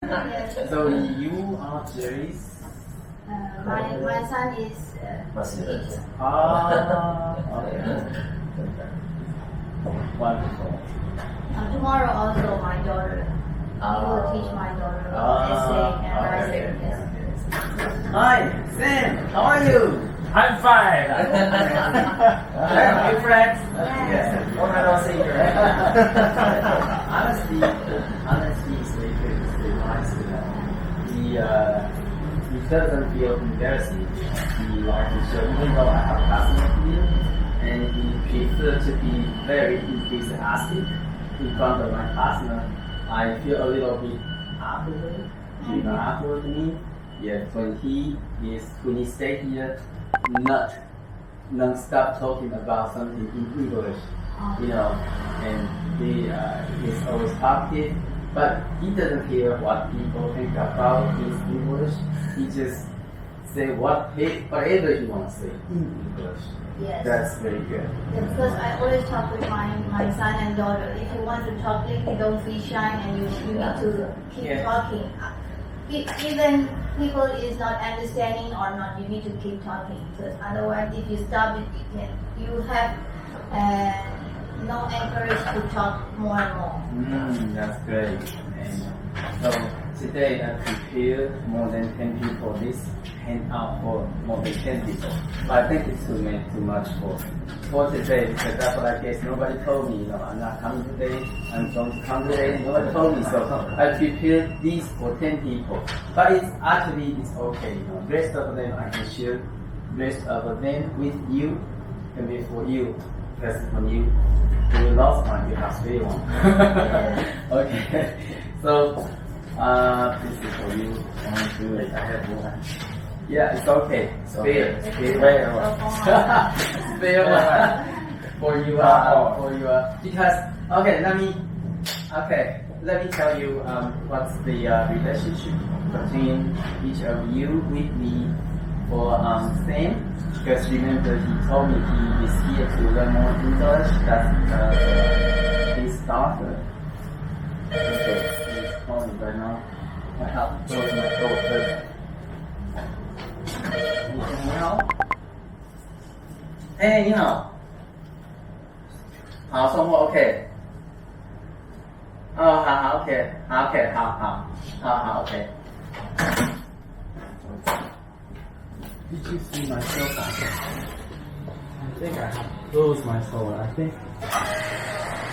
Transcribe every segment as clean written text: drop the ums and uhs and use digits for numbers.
Yes. So you are Jerry's. My son is Masih. Okay. Wonderful. Tomorrow also my daughter. He will teach my daughter essay and writing. Yes. Hi, Sam. How are you? I'm fine. Good friends. Yes. What am I saying here? Honestly, it's very good. It's very nice. He doesn't feel embarrassed. He likes to show, even though I have passion here, and he prefers to be very enthusiastic in front of my partner. I feel a little bit awkward. Awkward me. Yeah, when he stay here, not non-stop talking about something in English, and he's always talkative, but he doesn't care what people think about his English. He just say whatever he wants to say in English. Yes. That's very good. Yeah, because I always talk with my son and daughter. If you want to talk, you don't feel shy, and you need to keep talking. Even people is not understanding or not, you need to keep talking. Because otherwise, if you stop it, you have no encourage to talk more and more. That's great. And so today I prepared more than 10 people this handout for more than 10 people. But I think it's too much for today, because that's what I guess nobody told me, I'm not coming today, I'm going to come today, nobody told me, so I prepared these for 10 people. But it's okay, the rest of them I can share, rest of them with you, and before you, because when you lost one, you have spare one. Okay, so this is for you, 1, 2, I have one. Yeah, it's okay. Spare one. Spare one for you. Because let me tell you what's the relationship between each of you with me for Sam. Because remember, he told me he is here to learn more English. That's his daughter. Okay, he's calling right now. I have to close my door first. 你好，你好，好，送货 OK。好 OK， 好 OK， 好 OK。Did you see my cell phone? I think I have closed my phone. I think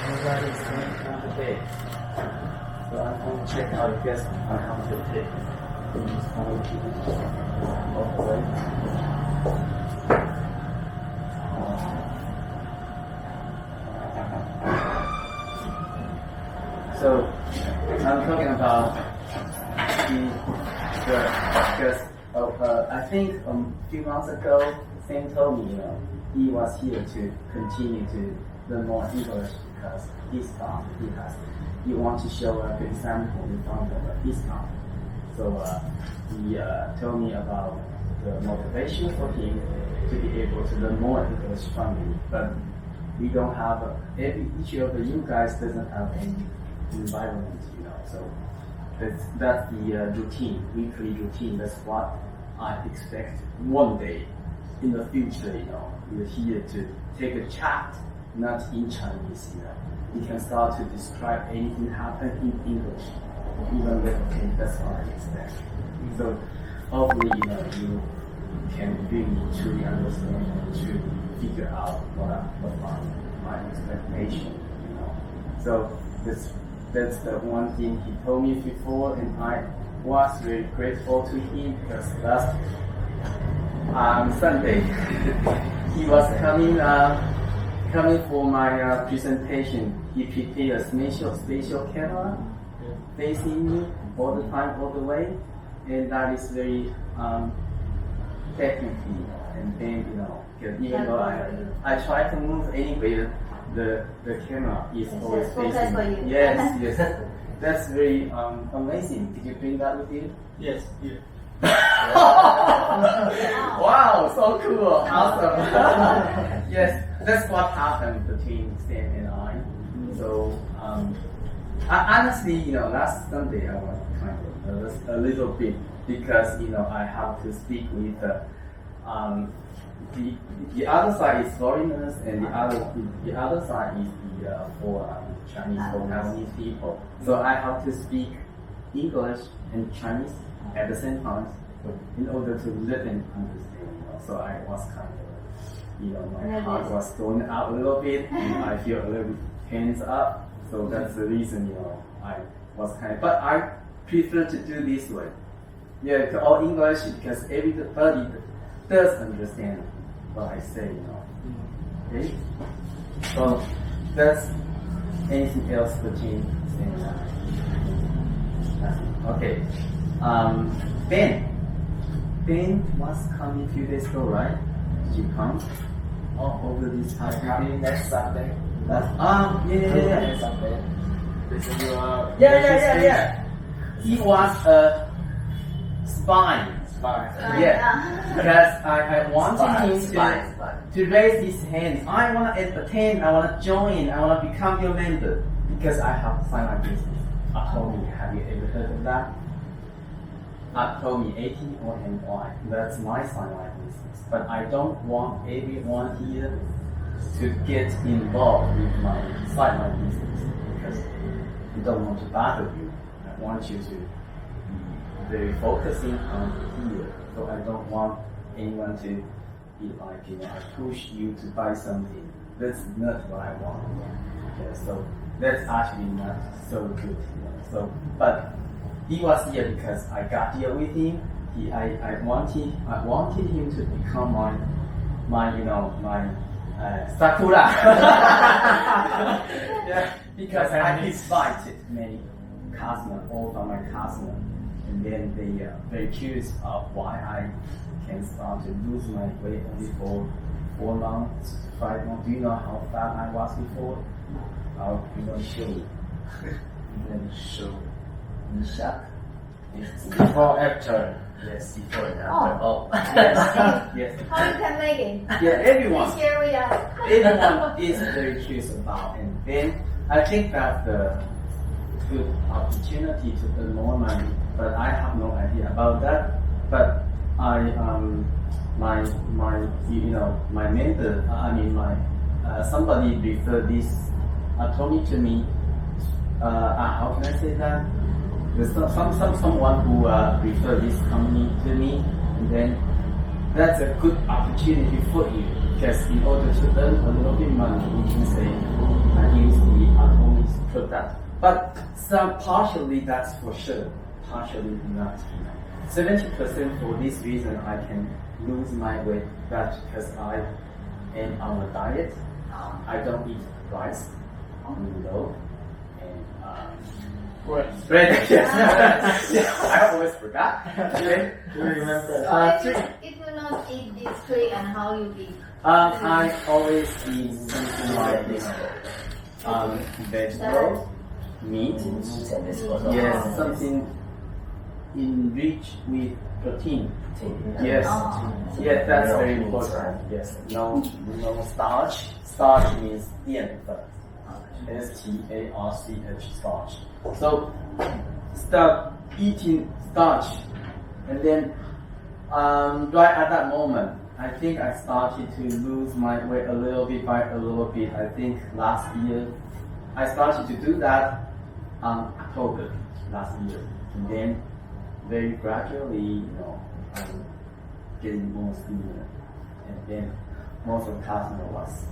nobody's going to come today. So I'm going to check out if guests are coming today. So I'm talking about because I think a few months ago, Sam told me, he was here to continue to learn more English because he wants to show an example in front of his town. So he told me about the motivation for him to be able to learn more English from me. But we don't have each of you guys doesn't have any environment, So that's the routine, weekly routine. That's what I expect one day in the future. You're here to take a chat, not in Chinese. You can start to describe anything happen in English. Even little things, that's what I expect. So hopefully, you can really truly understand and to figure out what my expectation, So that's the one thing he told me before, and I was very grateful to him because last Sunday he was coming for my presentation. He prepared a spatial camera facing me all the time, all the way, and that is very technically. And then even though I try to move anywhere, the camera is always facing me. Yes. That's very amazing. Did you bring that with you? Yes. Wow, so cool, awesome. Yes, that's what happened between Sam and I. So Honestly, last Sunday I was kind of nervous a little bit because I have to speak with the other side is foreigners and the other side is for Chinese or Taiwanese people. So I have to speak English and Chinese at the same time in order to let them understand. So I was kind of, my heart was going out a little bit and I feel a little bit hands up. So that's the reason, I was kind of, but I prefer to do this way. Yeah, to all English because everybody does understand what I say, Okay? So that's anything else for Jane saying that? Okay. Ben was coming a few days ago, right? Did you come? Over this time? Coming next Sunday. Yeah. Next Sunday. Yeah. He was a spy. Yeah, because I wanted him to raise his hand. I want to attend, I want to join, I want to become your member because I have signline business. Told me, have you ever heard of that? Told me ATONY. That's my signline business. But I don't want everyone here to get involved with my sideline business because I don't want to bother you. I want you to be very focusing on here. So I don't want anyone to be like, I push you to buy something. That's not what I want. Okay, so that's actually not so good. So, but he was here because I got here with him. I wanted him to become my Sakura. Yeah, because I invited many customers, all from my customers, and then they are very curious of why I can start to lose my weight only for 4 months, 5 months. Do you know how fat I was before? I'll show you. Show. In shock. Before, after. Yes. Before and after. Oh. Yes. How you can make it? Yeah, everyone. Please share with us. Everyone is very curious about, and then I think that's the good opportunity to earn more money. But I have no idea about that. But my mentor, somebody referred this attorney to me. How can I say that? There's someone who referred this company to me, and then that's a good opportunity for you because in order to earn a little bit money, you can say I use the attorney's product. But partially that's for sure, partially not. 70% for this reason I can lose my weight. That's because I am on a diet. I don't eat rice, noodle, and bread. Yes. I always forgot. Okay. Do you remember? If you not eat these three and how you eat? I always eat something like this. Vegetables, meat. Yes, something enriched with protein. Yes. Yes, that's very important. Yes. No starch. Starch means 淀粉. STARCH, starch. So start eating starch, and then right at that moment, I think I started to lose my weight a little bit by a little bit. I think last year I started to do that October last year, and then very gradually, I'm getting more skinnier, and then most of the customer was.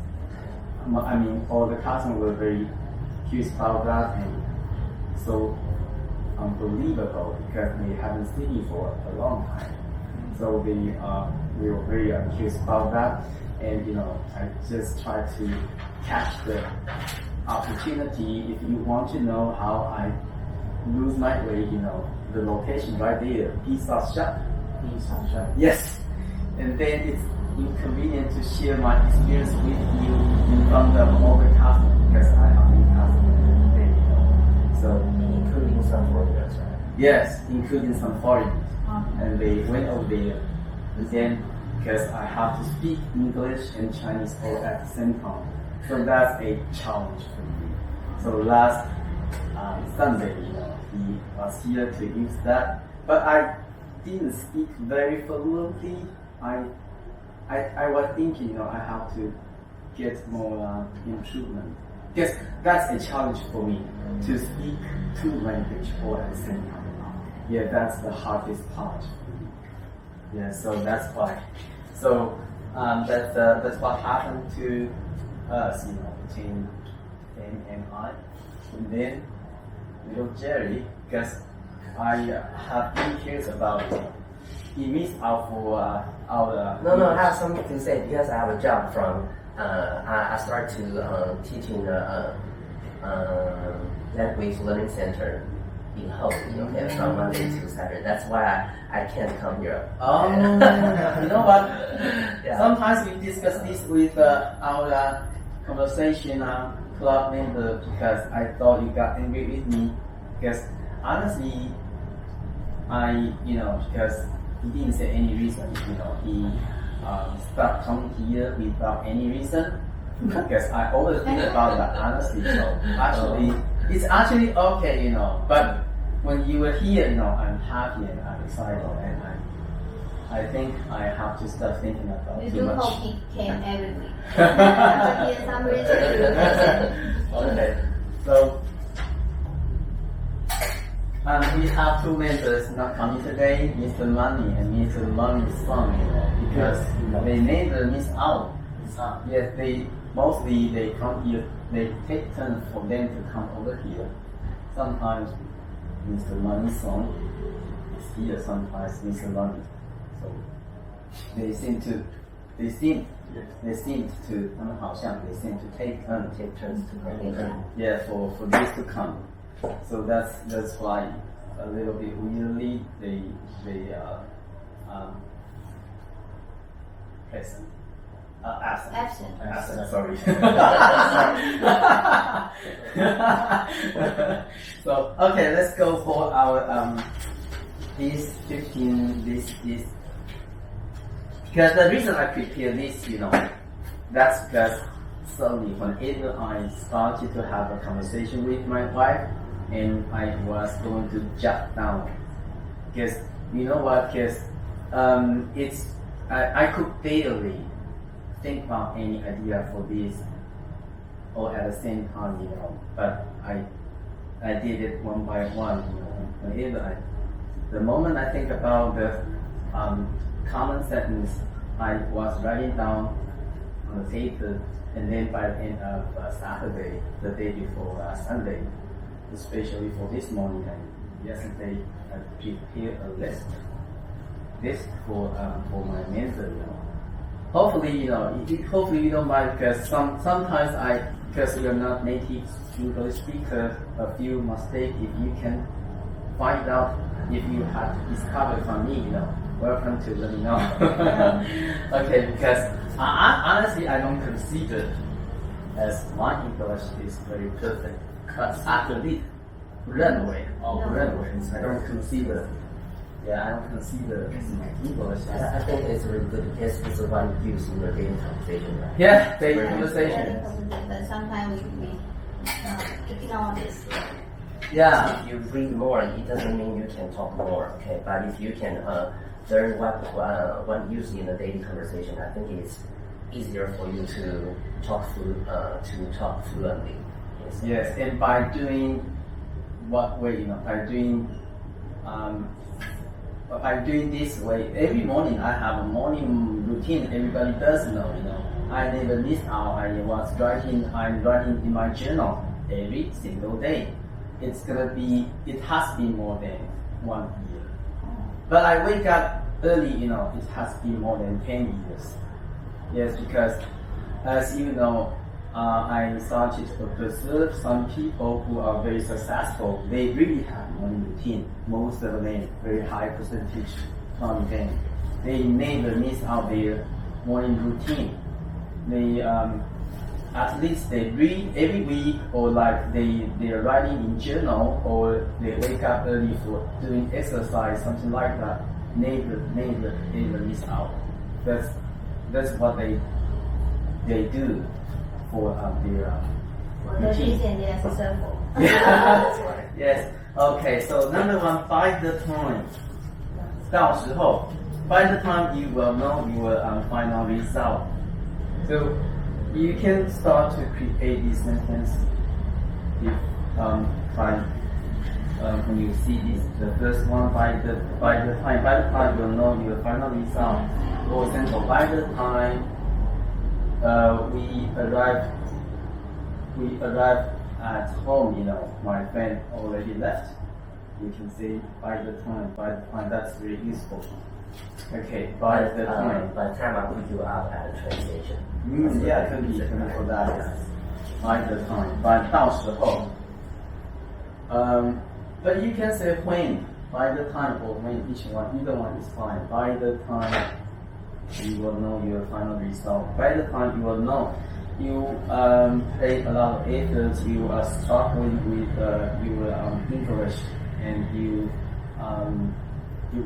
All the customers were very curious about that and so unbelievable because we haven't seen it for a long time. So we were very curious about that, and I just try to catch the opportunity. If you want to know how I lose my weight, the location right there, pizza shop. Yes, and then it's inconvenient to share my experience with you in front of all the customers because I have many customers there, So including some foreigners, right? Yes, including some foreigners. And they went over there. And then because I have to speak English and Chinese all at the same time. So that's a challenge for me. So last Sunday, he was here to use that, but I didn't speak very fluently. I was thinking, I have to get more improvement, because that's a challenge for me to speak two languages all at the same time. Yeah, that's the hardest part. Yeah, so that's why. So that's what happened to us, between him and I. And then little Jerry, because I have been curious about it. He missed out for our. No, I have something to say because I have a job from. I start to teaching the language learning center in Hope, from Monday to Saturday. That's why I can't come here. Oh, you know what? Yeah. Sometimes we discuss this with our conversation club member, because I thought you got angry with me, because honestly, because he didn't say any reason, he stopped coming here without any reason, because I always think about that, honestly. So actually, it's actually okay, but when you were here, I'm happy and I'm excited, and I think I have to start thinking about We too do much. hope he came every week. But he has some reason to Okay, so we have two members not coming today, Mr. Money and Mr. Money's son, because they never miss out. Yes, they come here, they take turns for them to come over here. Sometimes Mr. Money's son is here, sometimes Mr. Money. So they seem to take turns to come. Yeah, for this to come. So that's why a little bit weirdly they present. Absent. Sorry. So okay, let's go for our this 15. This is because the reason I prepare this, that's because suddenly whenever I started to have a conversation with my wife, and I was going to jot down, because you know what? Because I could barely think about any idea for this all at the same time, but I did it one by one, whenever the moment I think about the common sentence, I was writing down on the paper, and then by the end of Saturday, the day before Sunday, especially for this morning and yesterday, I prepared a list for my mentor. Hopefully, hopefully you don't mind, because sometimes because you're not native English speaker, a few mistakes. If you can find out, if you have discovered from me, welcome to let me know. Okay, because honestly, I don't consider as my English is very perfect. Because actually, I don't consider. Yeah, I don't consider my English. I think it's really good because it's the one used in your daily conversation, right? Yeah, daily conversation. But sometimes we ignore this. Yeah. If you read more, it doesn't mean you can talk more, okay? But if you can learn what used in a daily conversation, I think it's easier for you to talk fluently. Yes, and by doing what way, by doing this way, every morning I have a morning routine. Everybody does know, I never miss out. I'm writing in my journal every single day. It has been more than 1 year. But I wake up early, it has been more than 10 years. Yes, because as you know, I started to observe some people who are very successful. They really have morning routine. Most of them, very high percentage from them. They never miss out their morning routine. They at least they read every week, or like they're writing in journal, or they wake up early for doing exercise, something like that. Never miss out. That's what they do for their For the reason they are successful. That's why. Yes. Okay. So number one, by the time. 到时候 by the time you will know your final result. So you can start to create this sentence if when you see this, the first one by the time you'll know your final result. For example, by the time we arrived at home, my friend already left. You can say by the time, that's very useful. Okay, by the time. By the time I pick you up at the train station. Yeah, can be for that. Yes. By the time, by 到时候. But you can say when, by the time or when, either one is fine. By the time you will know your final result. By the time you will know, you pay a lot of effort, you are struggling with your English, and you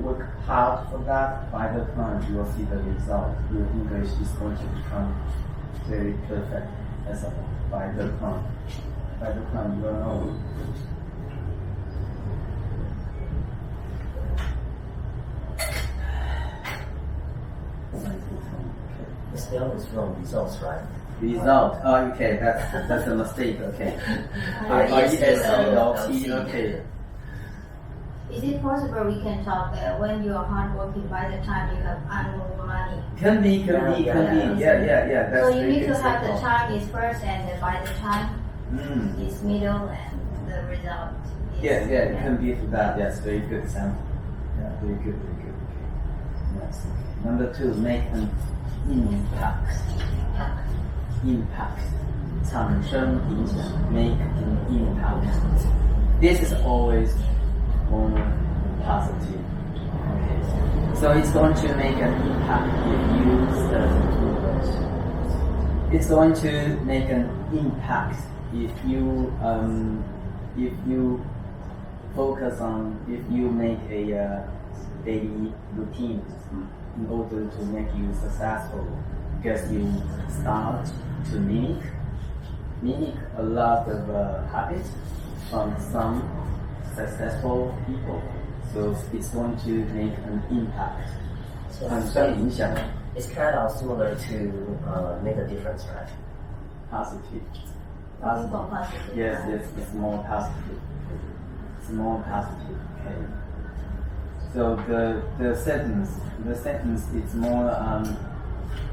work hard for that. By the time you will see the result, your English is going to become very perfect as well. By the time you will know. The spelling is wrong. Results, right? Result. Oh, okay, that's a mistake. Okay. R-E-S-U-L-T. Okay. Is it possible we can talk when you are hardworking by the time you have earned money? Can be. Yeah. That's So you very need to good have the example. time is first and then by the time is middle and the result is Yeah, it can be for that. Yes, very good example. Yeah, very good. Okay. Yes. Number 2, make an impact. Impact. 产生影响 make an impact. This is always more positive. Okay. So it's going to make an impact if you study English. It's going to make an impact if you focus on, if you make a daily routine in order to make you successful, because you start to mimic a lot of habits from some successful people. So it's going to make an impact. So 产生影响 it's kind of similar to make a difference, right? positive. looking for positive. Yes, it's more positive. It's more positive. Okay. So the sentence is more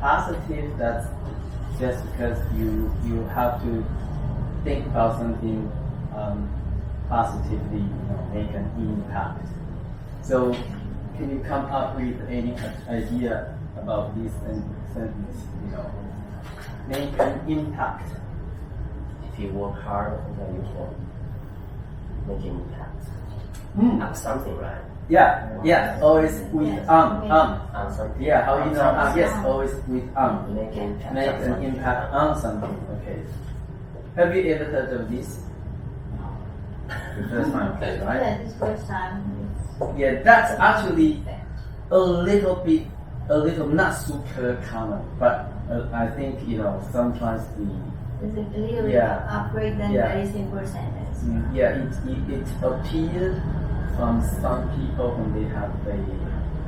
positive. That's just because you have to think about something positively, make an impact. So can you come up with any idea about this sentence? Make an impact. If you work hard, then you can make an impact. On something, right? Yeah, always with On something. Yeah, how you know? Yes, always with Make an impact. Make on an something. impact on something. Okay. Have you ever heard of this? The first time, okay, right? Yeah, this first time. Yeah, that's actually a little not super common, but I think sometimes It's a little bit Yeah. upgrade than Yeah. very simple sentence. it appeared from some people when they have a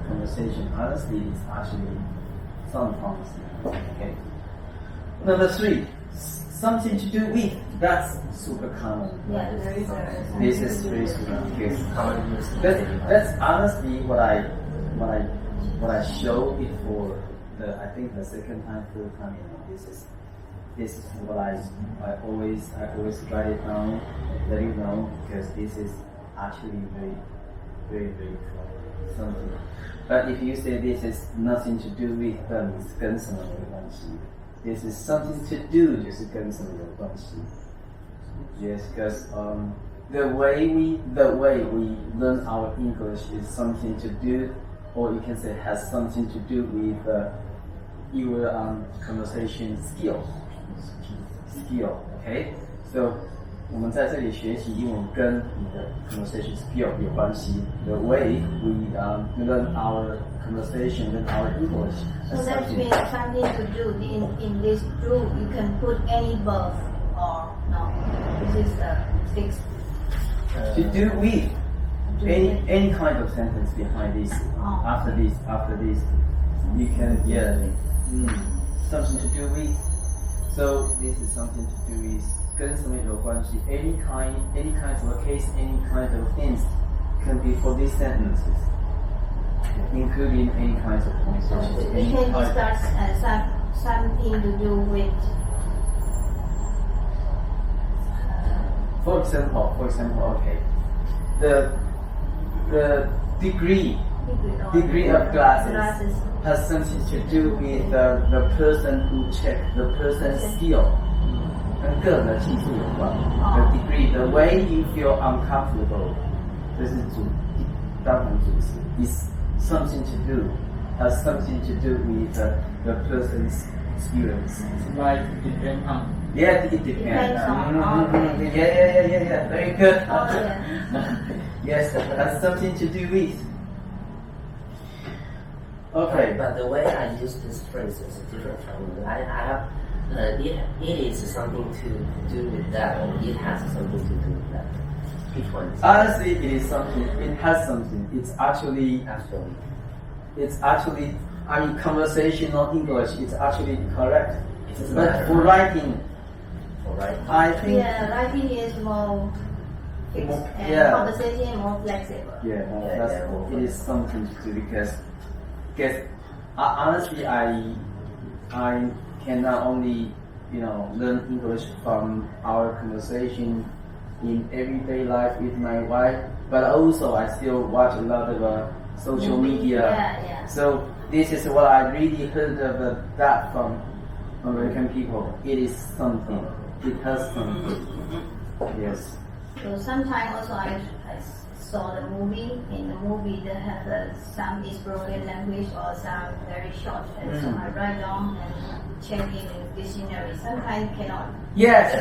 conversation. Honestly, it's actually sometimes okay. Number 3, something to do with. That's super common. Yeah, very This is very super because Common use. that's honestly what I show it for I think the second time, third time. This is what I always write it down, let you know, because this is actually very, very, very something. But if you say this is nothing to do with 跟什么有关系 this is something to do 就是跟什么有关系 Yes, because the way we learn our English is something to do, or you can say has something to do with your conversation skill. Okay? So 我们在这里学习英文跟你的 conversation skill 有关系 The way we learn our conversation with our English. So that means something to do. In this do, you can put any verb or no. this is fixed. To do with any kind of sentence behind this. Oh. After this, you can something to do with. So this is something to do with 跟什么有关系 any kind of a case, any kind of things can be for these sentences, including any kinds of conversations. We can discuss something to do with. For example, okay, the degree of glasses has something to do with the person who checked the person's skill. 跟个人的技术有关。The degree, the way you feel uncomfortable， 这是当然主词 is something to do, has something to do with the person's experience. Like depend on. Yeah, it depends. Depends on. Yeah. Very good. Oh, yeah. Yes, has something to do with. Okay. But the way I use this phrase is different from I have. It is something to do with that, or it has something to do with that. Which one? Honestly, it is something. It has something. It's actually. I mean, conversational English. It's actually correct. But for writing, I think. Yeah, writing is more fixed and Yeah. conversation more flexible. Yeah, Yeah, it is something to do because honestly, I can not only learn English from our conversation in everyday life with my wife, but also I still watch a lot of social media. Yeah. So this is what I really heard of that from American people. It is something. It has something. Yes. So sometimes also I saw the movie. In the movie they have some is broken language or some very short. And so I write down and check in the dictionary. Sometimes cannot. Yes.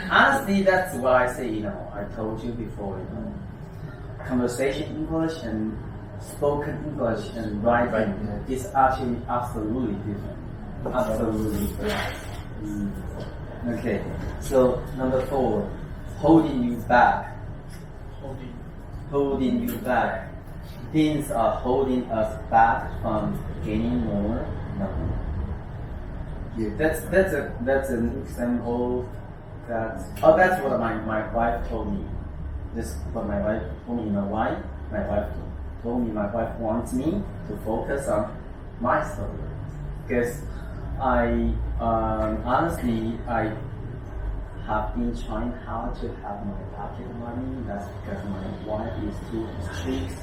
Honestly, that's what I say. I told you before. Conversation English and spoken English and writing is actually absolutely different. Absolutely different. Yes. Okay. So number 4, holding you back. Holding you back. Things are holding us back from gaining more money. Yeah, that's an example. That's what my wife told me. This what my wife told me. My wife told me my wife wants me to focus on my study because I honestly I have been trying hard to have my pocket money. That's because my wife is too strict.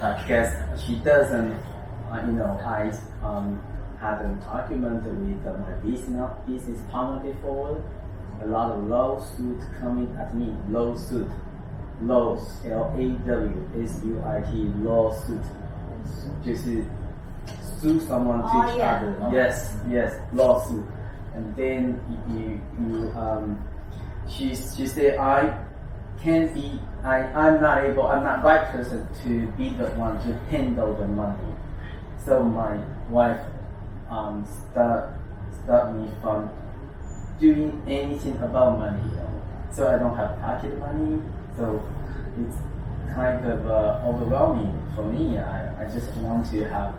Because she doesn't, I had an argument with my business partner before. A lot of lawsuits coming at me. Lawsuit, L-A-W-S-U-I-T, lawsuit. 就是sue someone to each other. Yes, lawsuit. And then she said I'm not right person to be the one to handle the money. So my wife stopped me from doing anything about money. So I don't have pocket money. So it's kind of overwhelming for me. I just want to have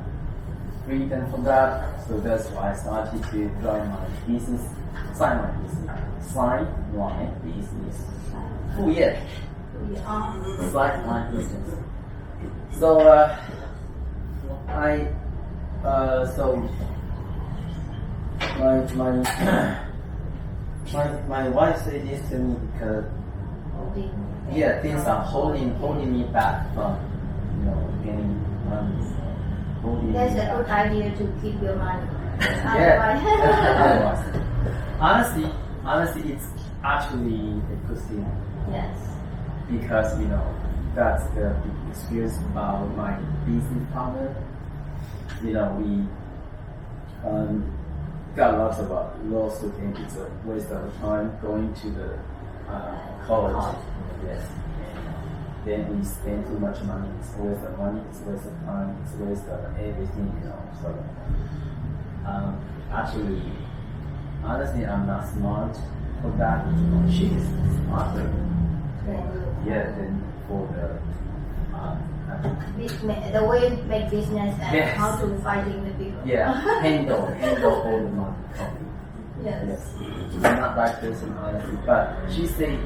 freedom from that. So that's why I started to run my business, sign my business. 副业 Side my business. So my wife said this to me because things are holding me back from getting money. That's a good idea to keep your money. Otherwise. Honestly, it's actually a good thing. Yes. Because that's the experience about my business partner. We got lots of lawsuits and it's a waste of time going to the college. Yes. Then we spend too much money. It's a waste of money. It's a waste of time. It's a waste of everything. So honestly, I'm not smart. for that, she is smarter. Very good. Yeah, than for the The way to make business and Yes. how to fighting the people. yeah, handle all the market copy. Yes. I'm not right person honestly, but she said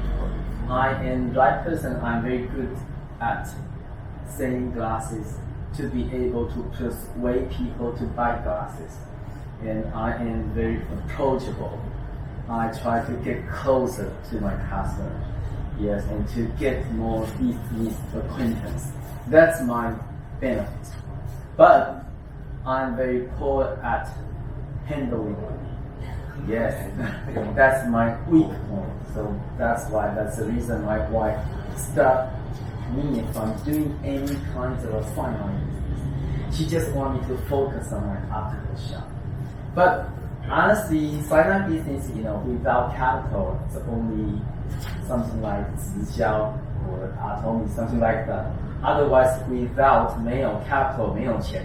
I am right person. I'm very good at selling glasses to be able to persuade people to buy glasses, and I am very approachable. I try to get closer to my customer, yes, and to get more business acquaintance. That's my benefit. But I'm very poor at handling money. Yes, that's my weak point. So that's the reason my wife stopped me from doing any kinds of a finance business. She just wanted me to focus on my optical shop. But honestly, finance business, without capital, it's only something like 直销 or atomic, something like that. Otherwise, without 没有 capital, 没有钱,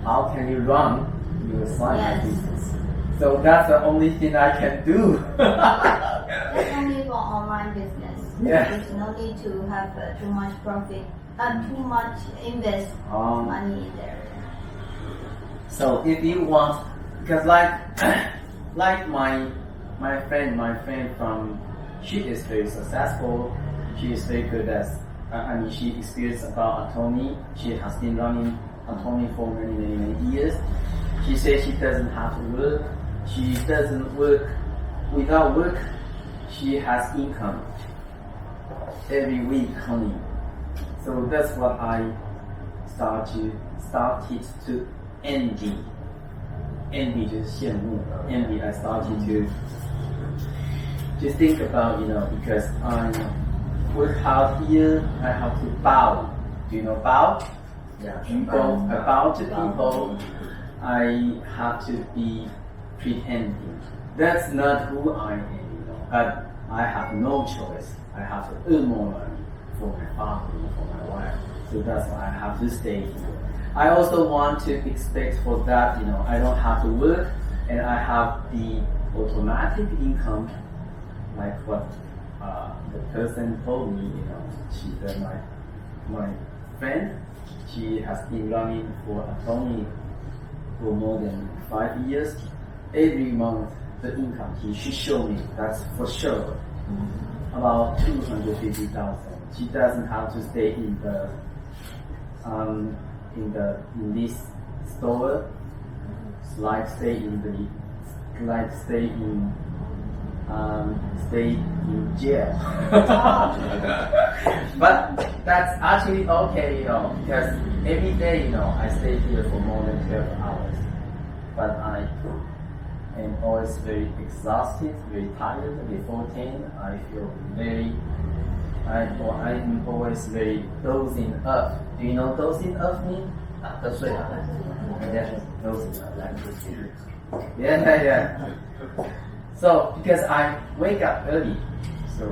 how can you run your finance Yes. business? So that's the only thing I can do. It's only for online business. Yes. There's no need to have too much profit, too much invest money in there. So if you want, because like my friend from, she is very successful. She is very good at. She experienced about Atomy. She has been running Atomy for many years. She says she doesn't have to work. She doesn't work. Without work, she has income every week coming. So that's what I started to envy. Envy 就是羡慕 envy. I started to think about, because I work hard here, I have to bow. Do you know bow? Yeah. People, I bow to people. I have to be pretending. That's not who I am, But I have no choice. I have to earn more money for my family, for my wife. So that's why I have to stay here. I also want to expect for that, I don't have to work and I have the automatic income, like what the person told me, she's my friend. She has been running for Atomy for more than 5 years. Every month, the income she showed me, that's for sure, about 250,000. She doesn't have to stay in this store, stay in jail. But that's actually okay, because every day, I stay here for more than 12 hours. But I am always very exhausted, very tired. Before 10, I feel I'm always very dozing up. Do you know dozing up mean? 喝睡了。 Yeah, dozing up, like this. Yeah. So because I wake up early, so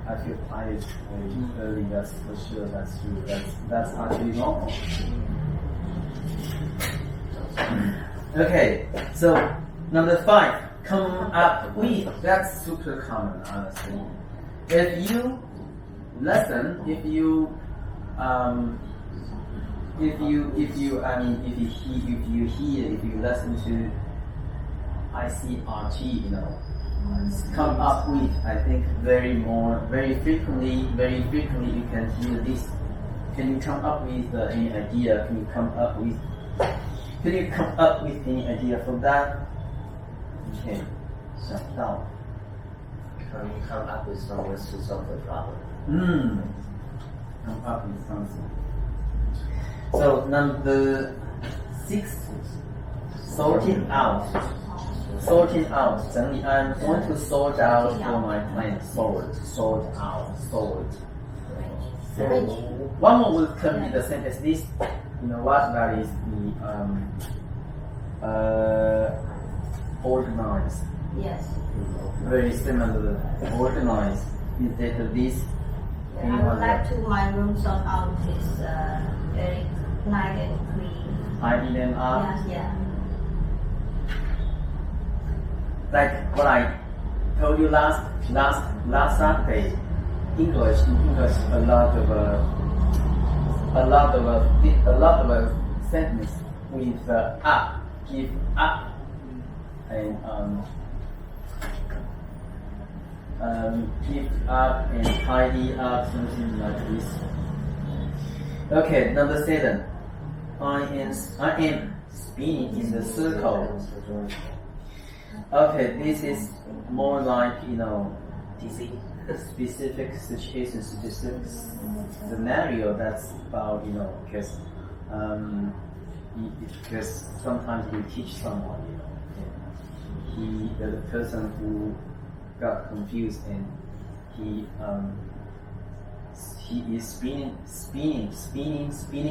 I feel tired very early. That's for sure. That's true. That's actually normal. Okay, so number 5, come up with. That's super common, honestly. If you listen, if you listen to ICRT, come up with, I think very frequently you can hear this. Can you come up with any idea? Can you come up with any idea for that? Okay, 想到 Come up with some ways to solve the problem. Come up with something. So number 6, sorting out. Suddenly I want to sort out for my client. Sort out. So one more word can be the same as this. You know what? That is the organize. Yes. Very similar. Organize. Instead of this. I would like to my room sort out is very nice and clean. Tidy them up. Yes, yeah. Like what I told you last Saturday, English a lot of sentence with up, give up, and give up and tidy up, something like this. Okay, number 7. I am spinning in the circle. Okay, this is more like, DC. specific situation, specific scenario that's about, because sometimes you teach someone, the person who got confused and he is spinning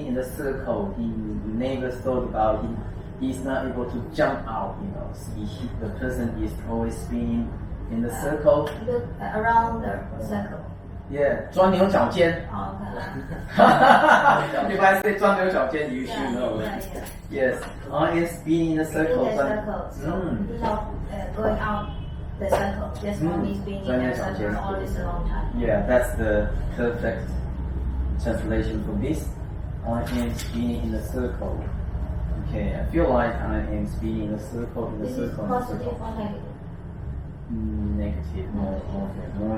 in the circle. He never thought about it. He's not able to jump out, the person is always spinning in the circle. Look around the circle. Yeah, 钻牛角尖. Okay. If I say 钻牛角尖, you should know. Yeah. Yes, I am spinning in the circle. In the circle. So without going out the circle, just only spinning in the circle all this a long time. Yeah, that's the perfect translation for this. I am spinning in the circle. Okay, I feel like I am spinning in a circle, This is positive or negative? Negative, more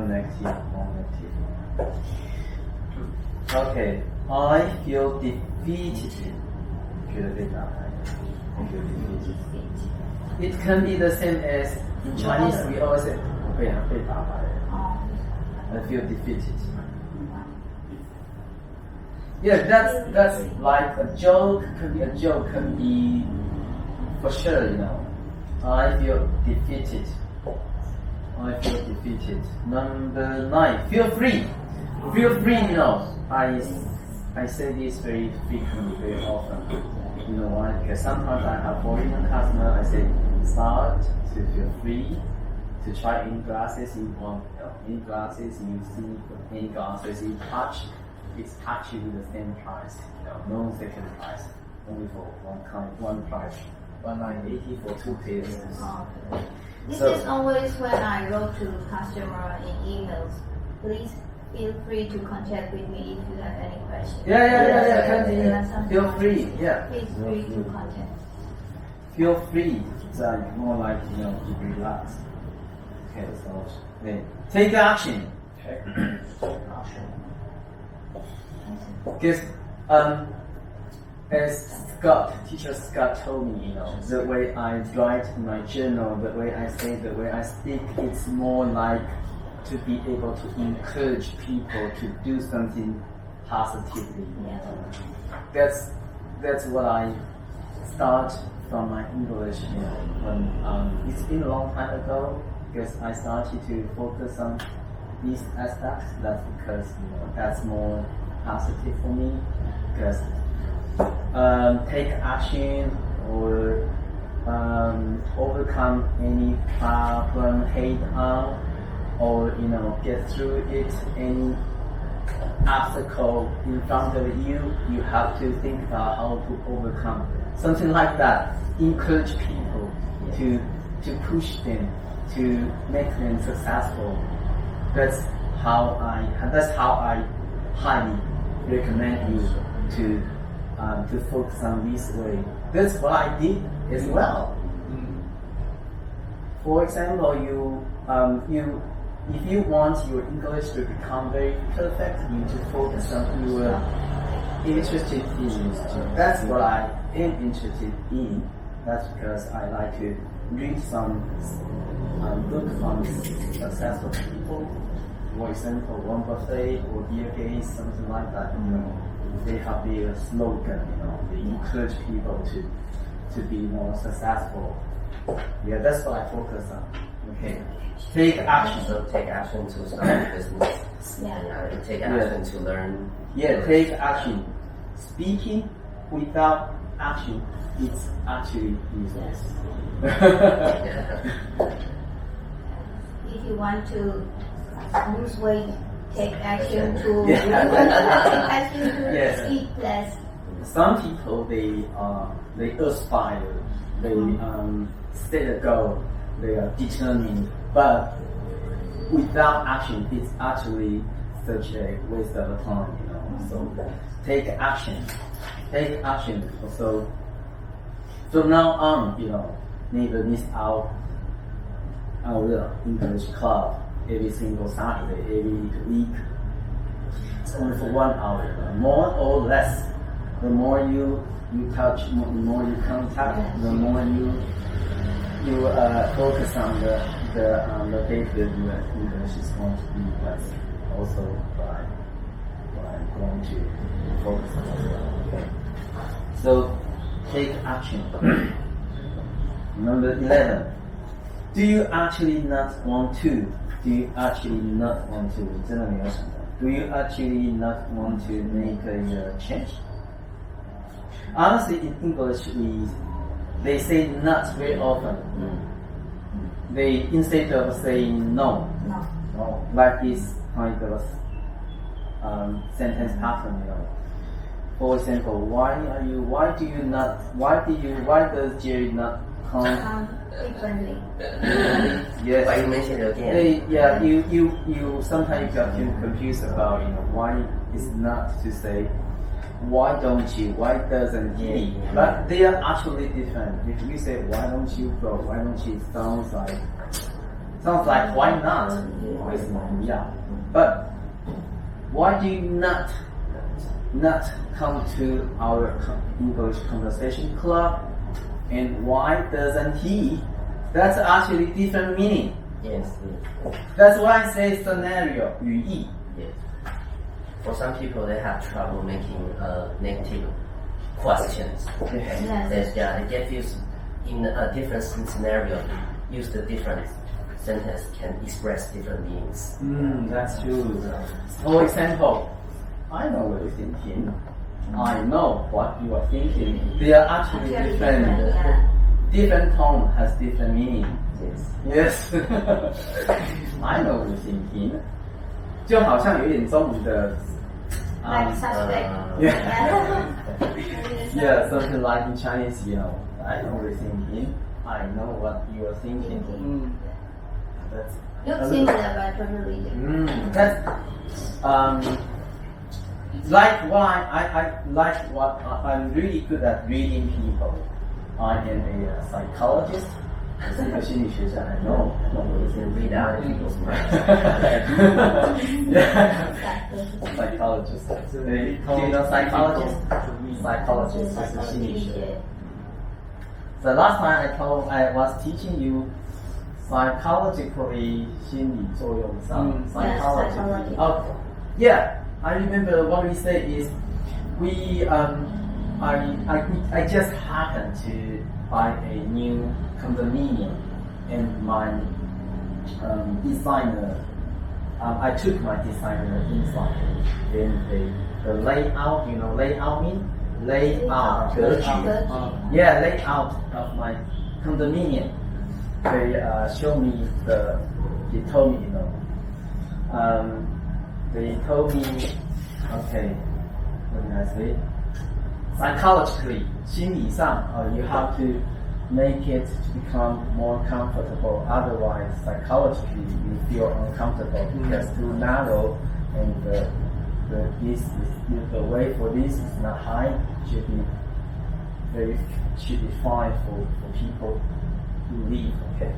negative. Okay, I feel defeated. It can be the same as in Chinese we always say 被打败. I feel defeated. Yeah, that's like a joke. Can be a joke. Can be for sure. I feel defeated. Number 9. Feel free. Feel free. I say this very frequently, very often. You know why? Because sometimes I have foreign customers. I say start to feel free to try any glasses you want. Any glasses you see, any glasses you touch. It's actually the same price, no second price, only for one price, 1980 for 2 pairs. This is always when I wrote to customer in emails. Please feel free to contact with me if you have any questions. Yeah. Continue. Feel free. Yeah. Feel free to contact. Feel free. It's more like to relax. Okay, so then take action. Because as teacher Scott told me, the way I write in my journal, the way I say, the way I speak, it's more like to be able to encourage people to do something positively. That's what I start from my English. When it's been a long time ago, because I started to focus on these aspects. That's because that's more positive for me, because take action or overcome any problem head on, or get through it, any obstacle in front of you, you have to think about how to overcome something like that. Encourage people to push them, to make them successful. That's how I highly recommend you to focus on this way. That's what I did as well. For example, if you want your English to become very perfect, you need to focus on what you are interested in. That's what I am interested in. That's because I like to read some book from successful people. For example, Warren Buffett or Bill Gates, something like that. They have their slogan. They encourage people to be more successful. Yeah, that's what I focus on. Okay, take action. So take action to start a business. Take action to learn. Yeah, take action. Speaking without action, it's actually useless. If you want to lose weight, take action to Yes. eat less. Some people they aspire, they set a goal, they are determined. But without action, it's actually such a waste of time, So take action. Take action. So from now on, never miss out our English club every single Saturday, every week. It's only for 1 hour, more or less. The more you touch, the more you contact, the more you focus on the day-to-day English is going to be less. Also by going to focus on as well. Okay. So take action. Number 11. Do you actually not want to? Do you actually not want to? 真的没有想到。Do you actually not want to make a change? Honestly, in English, they say not very often. They instead of saying no, like this kind of sentence pattern. For example, why does Jerry not come? Frequently. Yes. Why you mention it again? You sometimes get confused about why it's not to say why don't you, why doesn't he, but they are actually different. If you say why don't you go, why don't you, it sounds like why not? Yeah. But why do you not come to our English conversation club? And why doesn't he? That's actually different meaning. Yes. That's why I say scenario, 语义. Yes. For some people, they have trouble making negative questions. Yes. They get used in a different scenario. Use the different sentence can express different meanings. That's true. For example, I know what you're thinking. I know what you are thinking. They are actually different. Different tone has different meaning. Yes. I know what you're thinking. 就好像有点中文的 Like suspect. Yeah, something like in Chinese, I know what you're thinking. I know what you are thinking. That's Looks similar but totally different. That's I'm really good at reading people. I am a psychologist. 是一个心理学家 I know what you can Read out people's minds. Psychologist. Do you know psychologist? Psychologist 就是心理学。The last time I was teaching you psychologically 心理作用上 psychology. Oh, yeah. I remember what we said is I just happened to buy a new condominium and my designer I took my designer inside and the layout, layout mean? Layout. Yeah, layout of my condominium. They showed me they told me, they told me, okay, what did I say? Psychologically, 心理上, you have to make it to become more comfortable. Otherwise, psychologically, you feel uncomfortable because too narrow, and the way for this is not high. Should be fine for people who live. Okay,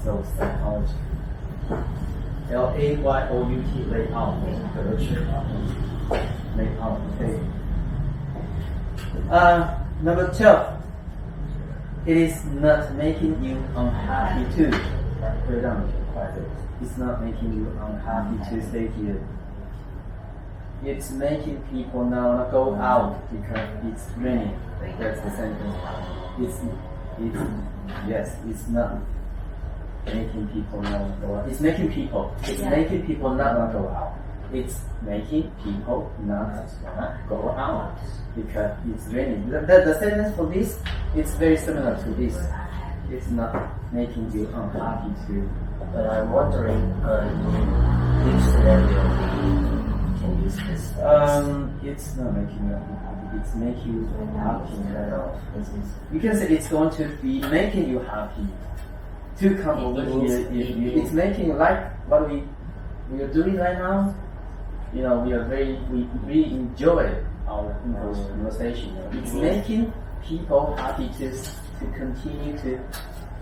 so psychology. Layout, layout. Okay. Number 12. It is not making you unhappy too. It's not making you unhappy to stay here. It's making people now go out because it's raining. That's the sentence. It's not making people not go out. It's making people not go out. It's making people not go out because it's raining. The sentence for this, it's very similar to this. It's not making you unhappy too. But I'm wondering, in which scenario we can use this? It's not making you unhappy. It's making you happy. You can say it's going to be making you happy. to come over here. It's making like what we are doing right now. You know, we really enjoy our English conversation. It's making people happy to continue to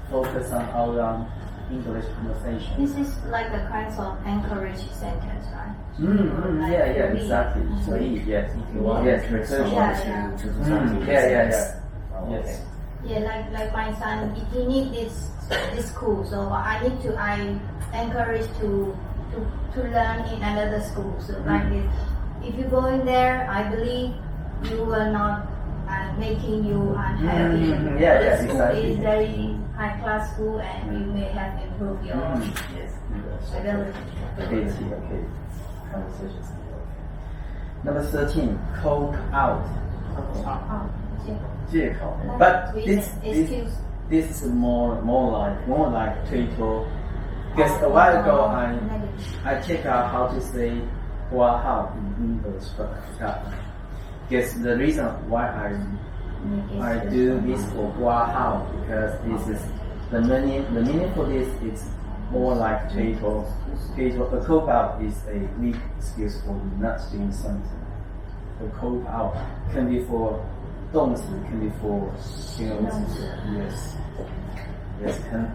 focus on our English conversation. This is like a kind of encourage sentence, right? Yeah, exactly. So yes, If you want yes, to encourage research. someone to do something, Yeah. Oh, Yes. Yeah, like my son, he need this school, so I encourage to learn in another school. So like if you go in there, I believe you will not making you unhappy. Yeah, The school exactly. is very high class school, and you may have improved your ability. Okay. Conversation skill. Number 13, cope out. Oh, 借口. But excuse. this is more like Twitter. Because a while ago I checked out how to say 挂号 in English, but I forgot. Because the reason why I do this for 挂号because this is the meaning for this is more like Twitter. A cope out is a weak excuse for not doing something. A cope out can be for 动词 can be for 形容词 yes can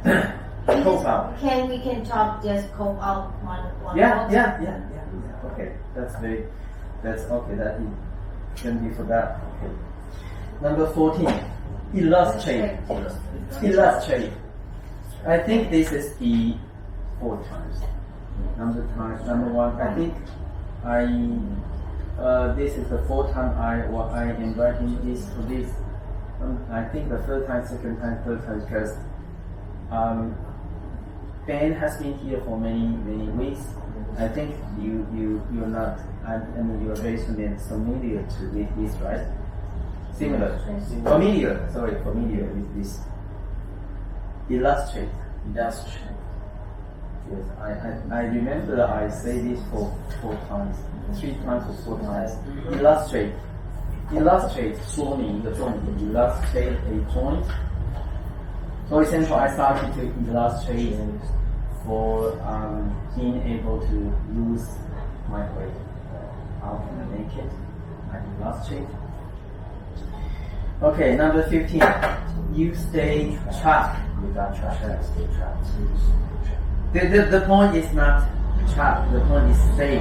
cope out. We can talk just cope out one Yeah. word. Okay, that's okay. That can be for that. Okay. Number 14, illustrate. I think this is the 4 times. Number 1, I think this is the 4th time I am writing this for this. I think the 3rd time, 2nd time, 3rd time because Ben has been here for many weeks. I think you're not. I mean you're very familiar to this, right? Familiar with this. Illustrate. Yes, I remember I say this for 4 times, 3 times or 4 times. Illustrate 说明一个重点 illustrate a point. For example, I started to illustrate for being able to lose my weight. How can I make it? I illustrate. Okay, number 15. You stay trapped. You got trapped. Stay trapped. The point is not trapped. The point is stay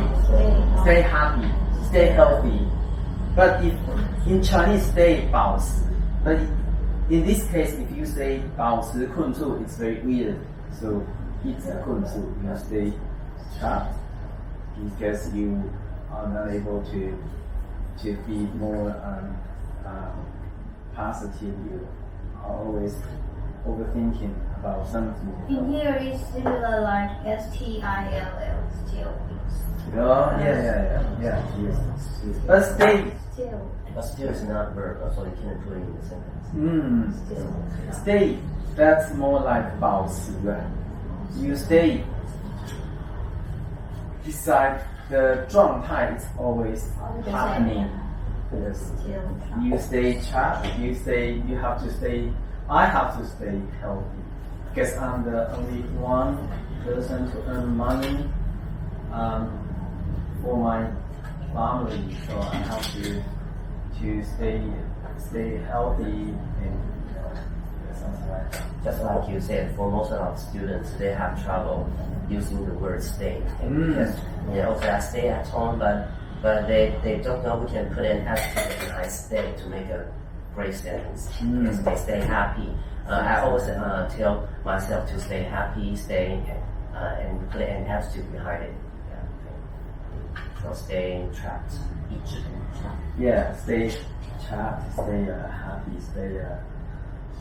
happy, stay healthy. But if in Chinese stay 保持, but in this case, if you say 保持困住, it's very weird. So it's 困住. You stay trapped because you are not able to be more positive. You are always overthinking about something. In here is similar like STILL, still. Oh, yeah, yes. But stay. Still. But still is not verb, so you can't put it in the sentence. Stay. That's more like 保持. You stay. Beside the 状态 is always happening. Yes. You stay trapped. You say you have to stay. I have to stay healthy because I'm the only one person to earn money for my family, so I have to stay healthy and something like that. Just like you said, for most of our students, they have trouble using the word stay. Because, okay, I stay at home, but they don't know we can put an adjective behind stay to make a great sentence. Because they stay happy. I always tell myself to stay happy, stay, and put an adjective behind it. So stay trapped. Yeah, stay trapped, stay happy, stay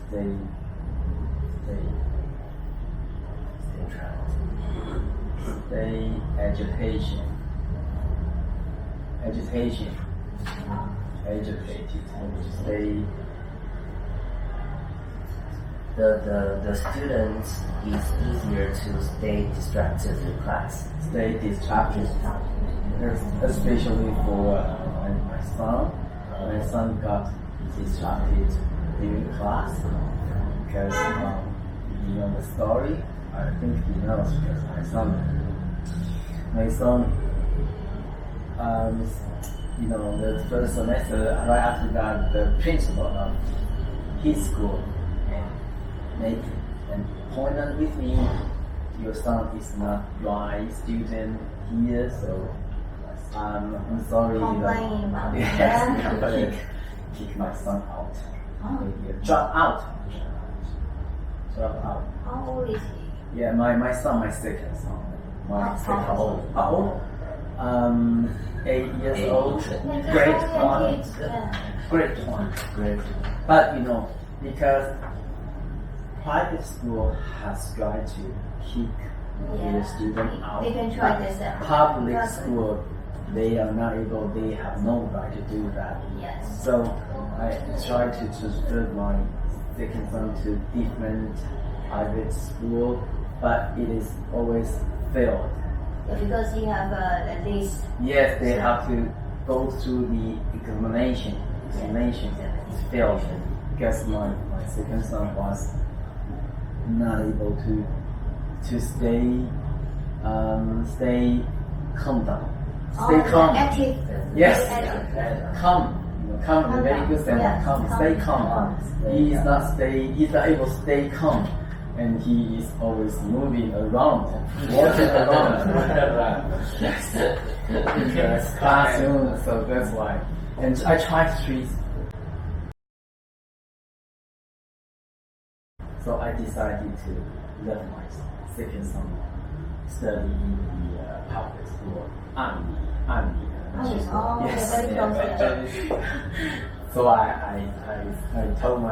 trapped. Stay agitation. Agitated. Stay. The students is easier to stay distracted in class. Stay distracted. Especially for my son. My son got distracted during class because the story. I think he knows because my son, the first semester, right after that, the principal of his school made an appointment with me. Your son is not right student here, so I'm sorry. Complaining about Yes, that. kick my son out. Oh. Drop out. Drop out. How old is he? Yeah, my son, my second son. How old? How old? 8 years old. Yeah, Grade just all one. your kids, yeah. Grade one. Grade. But because private school has tried to kick the student out. They can try but themselves. Public Exactly. school, they are not able. They have no right to do that. Yes. So I try to transfer my second son to different private school, but it is always failed. Because you have at least. Yes, they have to go through the examination. It's failed because my second son was not able to stay calm down. Stay calm. Active. Yes. Active. Calm. Calm. Very good sentence. Yes. Calm. Stay calm. He's not able to stay calm, and he is always moving around, walking around. Yes. In the classroom, so that's why. And I try to treat. So I decided to let my second son study in the public school. Yes. Very close. So I told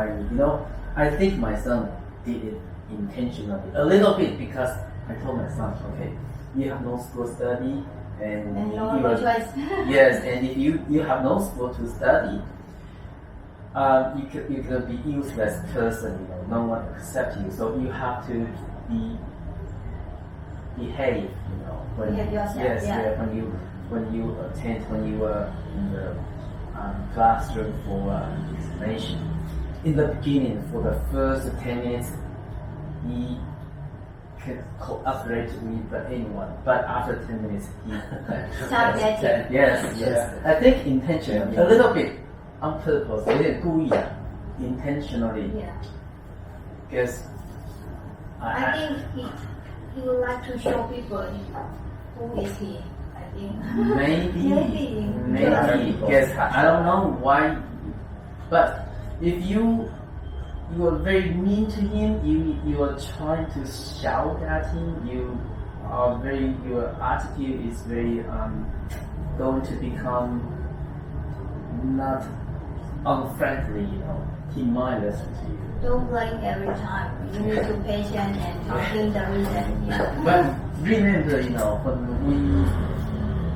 I think my son did it intentionally a little bit because I told my son, okay, you have no school study and no choice. Yes, and if you have no school to study, you could be useless person. No one accept you. So you have to behave. Behave yourself, Yes, yeah. When you attend, when you were in the classroom for explanation. In the beginning, for the first 10 minutes, he could cooperate with anyone, but after 10 minutes, he Stop getting. Yes. I think intentionally, a little bit on purpose, 有点故意 intentionally, Yeah. because I think he would like to show people who is he. I think. maybe, Maybe. because I don't know why, but if you are very mean to him, you are trying to shout at him, your attitude is very going to become not unfriendly, he might listen to you. Don't blame every time. You need to be patient and talking the reason. Yeah. But remember, when we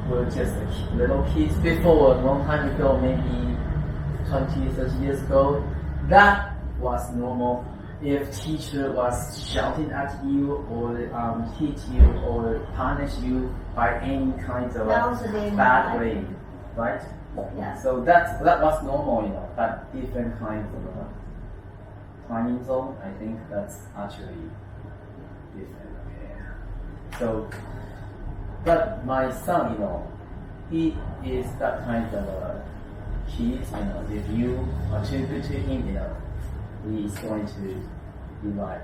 were just little kids before, a long time ago, maybe 20, 30 years ago, that was normal. If teacher was shouting at you or hit you or punish you by any kind of bad way, right? Yeah. So that was normal, but different kinds of timing zone. I think that's actually different. Okay. So, but my son, he is that kind of kid. If you are too good to him, he is going to be like,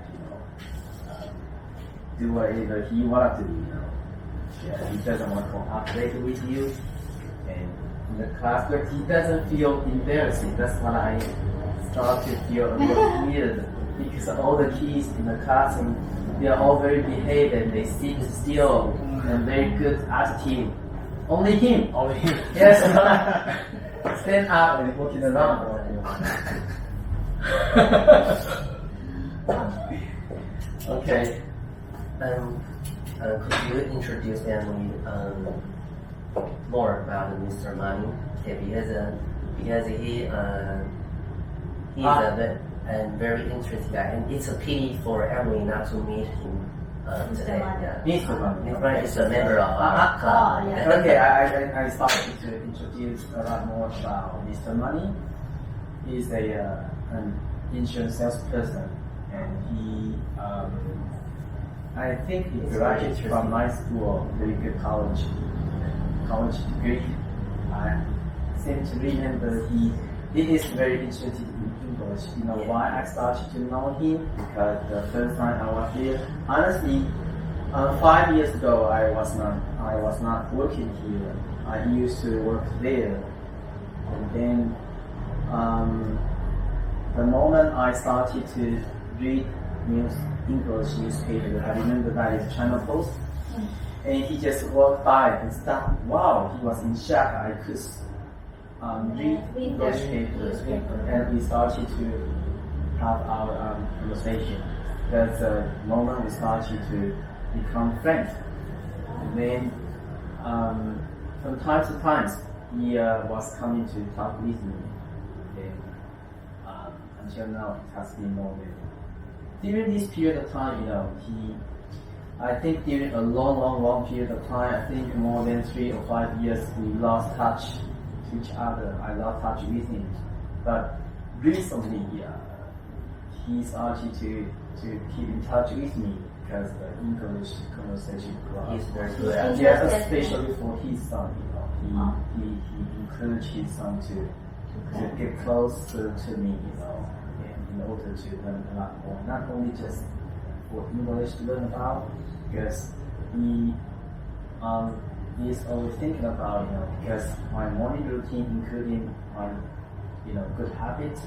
do whatever he wants to do. Yeah, he doesn't want to cooperate with you, and in the class, but he doesn't feel embarrassing. That's what I start to feel a little weird because all the kids in the classroom, they are all very behaved and they sit still and very good attitude. Only him. Yes. Stand up and walking around. Okay. Could you introduce them more about Mr. Money? Okay, because he is a very interesting guy, and it's a pity for Emily not to meet him today. Mr. Money. Right, he's a member of our club. yeah. Okay, I started to introduce a lot more about Mr. Money. He's an insurance salesperson, and he, I think he graduated from my school, very good college degree. I seem to remember he is very interested in English. You know why I started to know him? Because the first time I was here, honestly, 5 years ago I was not working here. I used to work there, and then the moment I started to read English newspaper, I remember that is China Post, and he just walked by and stopped. Wow, he was in shock. I could read English papers, and we started to have our conversation. That's the moment we started to become friends. And then from time to time, he was coming to talk with me. And, until now, it has been more than. During this period of time, I think during a long period of time, I think more than 3 or 5 years, we lost touch to each other. I lost touch with him. But recently, he started to keep in touch with me because the English conversation grew. He's very good at Yes, especially for his son, he encouraged his son to get closer to me, in order to learn a lot more. Not only just for English to learn about, because he is always thinking about, because my morning routine, including my, good habits,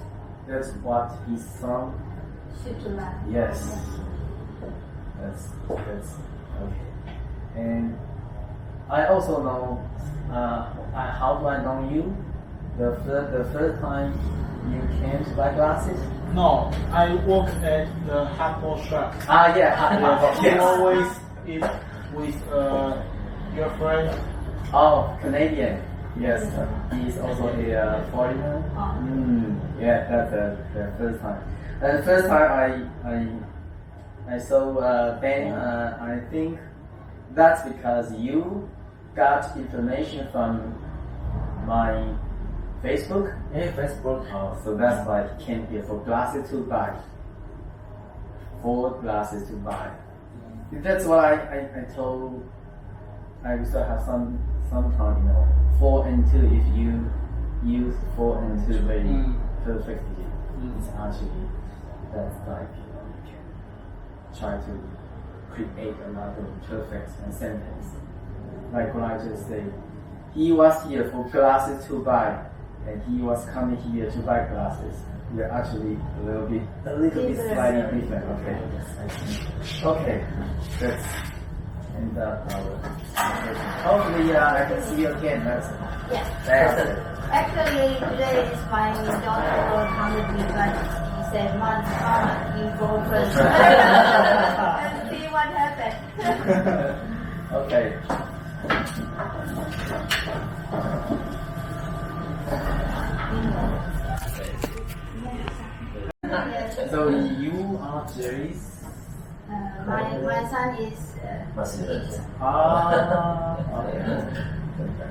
that's what his son should learn. Yes. That's okay. And I also know how do I know you? The first time you came to buy glasses? No, I work at the hardware shop. Yeah. You Yes. always eat with your friend. Oh, Canadian. Yes. He's also a foreigner. Yeah, that's the first time. And the first time I saw Ben, I think that's because you got information from my Facebook. Yeah, Facebook. Oh, so that's why he came here for glasses to buy. 4 glasses to buy. That's why I told I also have some time, 4 and 2. If you use 4 and 2 very perfectly, it's actually that's like you can try to create a lot of perfect sentence. Like what I just said, he was here for glasses to buy, and he was coming here to buy glasses. We are actually a little bit slightly different. Okay, that's end up our hopefully I can see you again. Yes. That's Actually, today is my daughter will come with me, but he said, Mama, you go first. Let's see what happens. Okay. So you are Jerry's? My son is Must be eight. Okay.